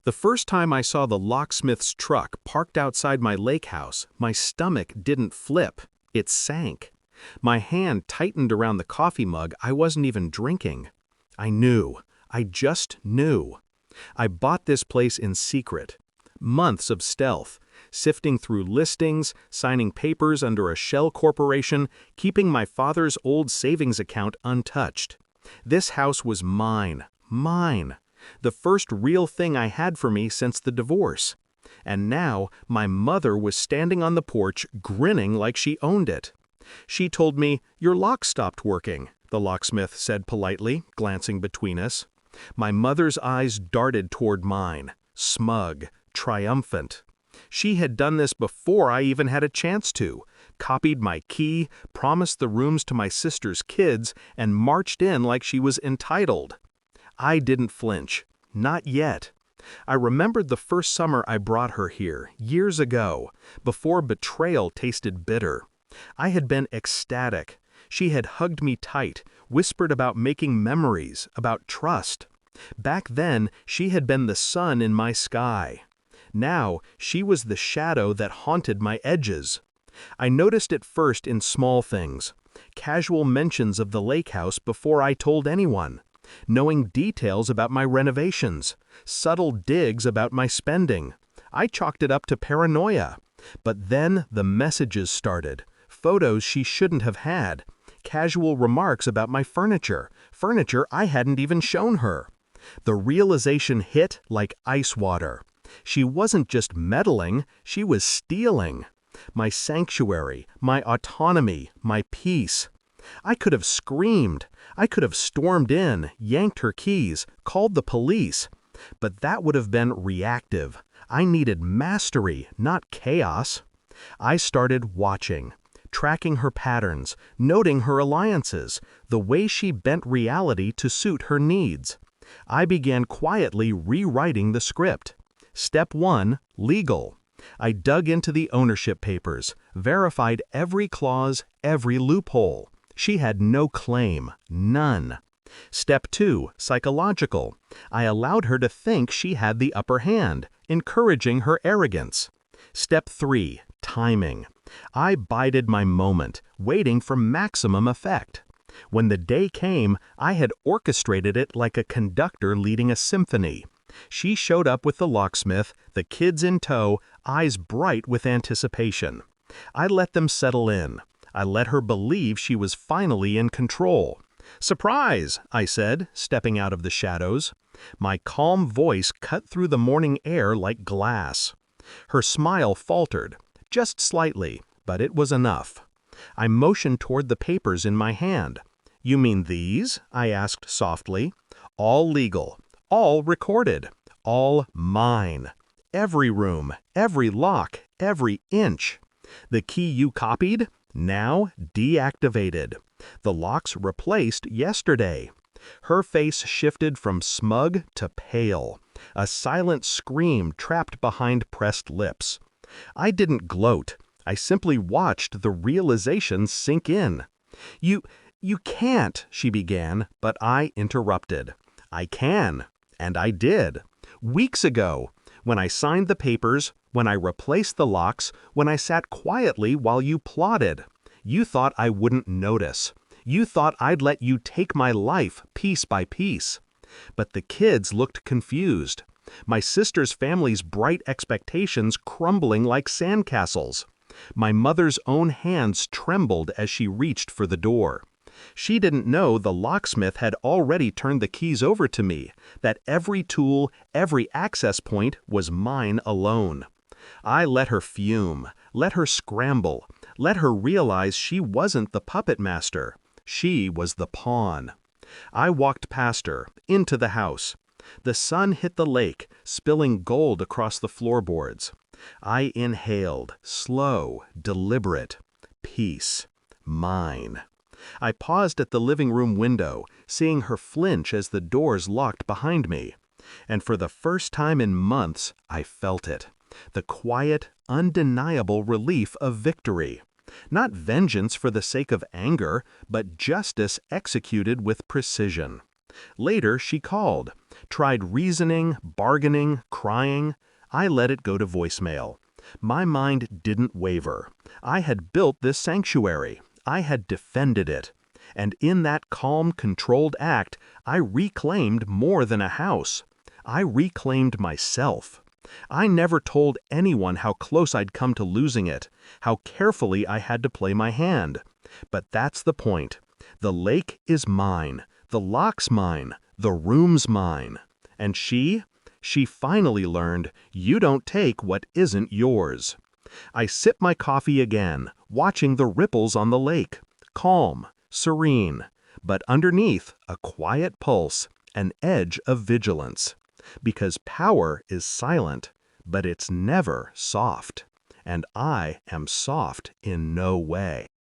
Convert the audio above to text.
The first time I saw the locksmith's truck parked outside my lake house, my stomach didn't flip, it sank. My hand tightened around the coffee mug I wasn't even drinking. I knew. I just knew. I bought this place in secret. Months of stealth, sifting through listings, signing papers under a shell corporation, keeping my father's old savings account untouched. This house was mine. Mine. The first real thing I had for me since the divorce. And now my mother was standing on the porch grinning like she owned it. She told me, "Your lock stopped working," the locksmith said politely, glancing between us. My mother's eyes darted toward mine, smug, triumphant. She had done this before I even had a chance to, copied my key, promised the rooms to my sister's kids, and marched in like she was entitled. I didn't flinch. Not yet. I remembered the first summer I brought her here, years ago, before betrayal tasted bitter. I had been ecstatic. She had hugged me tight, whispered about making memories, about trust. Back then, she had been the sun in my sky. Now, she was the shadow that haunted my edges. I noticed it first in small things. Casual mentions of the lake house before I told anyone. Knowing details about my renovations. Subtle digs about my spending. I chalked it up to paranoia. But then the messages started. Photos she shouldn't have had. Casual remarks about my furniture. Furniture I hadn't even shown her. The realization hit like ice water. She wasn't just meddling, she was stealing. My sanctuary, my autonomy, my peace. I could have screamed. I could have stormed in, yanked her keys, called the police. But that would have been reactive. I needed mastery, not chaos. I started watching, tracking her patterns, noting her alliances, the way she bent reality to suit her needs. I began quietly rewriting the script. Step 1, legal. I dug into the ownership papers, verified every clause, every loophole. She had no claim, none. Step 2, psychological. I allowed her to think she had the upper hand, encouraging her arrogance. Step 3, timing. I bided my moment, waiting for maximum effect. When the day came, I had orchestrated it like a conductor leading a symphony. She showed up with the locksmith, the kids in tow, eyes bright with anticipation. I let them settle in. I let her believe she was finally in control. "Surprise!" I said, stepping out of the shadows. My calm voice cut through the morning air like glass. Her smile faltered, just slightly, but it was enough. I motioned toward the papers in my hand. "You mean these?" I asked softly. "All legal, all recorded, all mine. Every room, every lock, every inch. The key you copied? Now deactivated. The locks replaced yesterday." Her face shifted from smug to pale, a silent scream trapped behind pressed lips. I didn't gloat. I simply watched the realization sink in. You can't," she began, but I interrupted. "I can, and I did. Weeks ago, when I signed the papers, when I replaced the locks, when I sat quietly while you plotted. You thought I wouldn't notice. You thought I'd let you take my life piece by piece. But the kids looked confused. My sister's family's bright expectations crumbling like sandcastles. My mother's own hands trembled as she reached for the door. She didn't know the locksmith had already turned the keys over to me, that every tool, every access point was mine alone. I let her fume, let her scramble, let her realize she wasn't the puppet master. She was the pawn. I walked past her, into the house. The sun hit the lake, spilling gold across the floorboards. I inhaled, slow, deliberate. Peace. Mine. I paused at the living room window, seeing her flinch as the doors locked behind me. And for the first time in months, I felt it. The quiet, undeniable relief of victory. Not vengeance for the sake of anger, but justice executed with precision. Later, she called, tried reasoning, bargaining, crying. I let it go to voicemail. My mind didn't waver. I had built this sanctuary. I had defended it. And in that calm, controlled act, I reclaimed more than a house. I reclaimed myself. I never told anyone how close I'd come to losing it, how carefully I had to play my hand. But that's the point. The lake is mine. The lock's mine. The room's mine. And she finally learned, you don't take what isn't yours. I sip my coffee again, watching the ripples on the lake. Calm, serene, but underneath a quiet pulse, an edge of vigilance. Because power is silent, but it's never soft. And I am soft in no way.